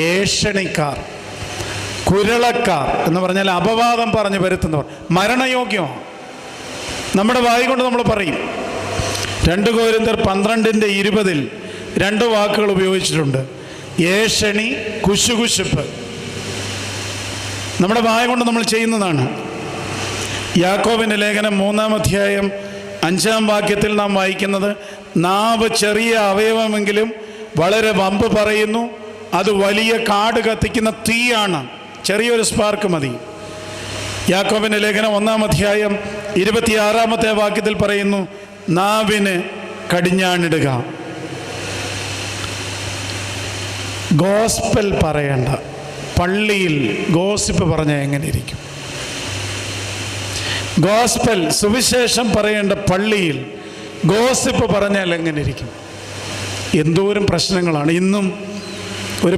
ഏഷണിക്കാർ, കുരളക്കാർ എന്ന് പറഞ്ഞാൽ അപവാദം പറഞ്ഞു വരുത്തുന്നവർ, മരണയോഗ്യമാണ്. നമ്മുടെ വായി കൊണ്ട് നമ്മൾ പറയും. 2 കൊരിന്ത്യർ 12:20 2 വാക്കുകൾ ഉപയോഗിച്ചിട്ടുണ്ട്: ഏഷണി, കുശുകുശുപ്പ്. നമ്മുടെ വായ കൊണ്ട് നമ്മൾ ചെയ്യുന്നതാണ്. യാക്കോബിൻ്റെ ലേഖനം 3-ാം അധ്യായം 5-ാം വാക്യത്തിൽ നാം വായിക്കുന്നത്: നാവ് ചെറിയ അവയവമെങ്കിലും വളരെ വമ്പ് പറയുന്നു, അത് വലിയ കാട് കത്തിക്കുന്ന തീയാണ്. ചെറിയൊരു സ്പാർക്ക് മതി. യാക്കോബിൻ്റെ ലേഖനം 1-ാം അധ്യായം 26-ാമത്തെ വാക്യത്തിൽ പറയുന്നു: നാവിന് കടിഞ്ഞാണിടുക. ഗോസ്പൽ പറയേണ്ട പള്ളിയിൽ ഗോസിപ്പ് പറഞ്ഞാൽ എങ്ങനെ ഇരിക്കും? ഗോസ്പൽ, സുവിശേഷം പറയേണ്ട പള്ളിയിൽ ഗോസിപ്പ് പറഞ്ഞാൽ എങ്ങനെ ഇരിക്കും? എന്തോരം പ്രശ്നങ്ങളാണ് ഇന്നും. ഒരു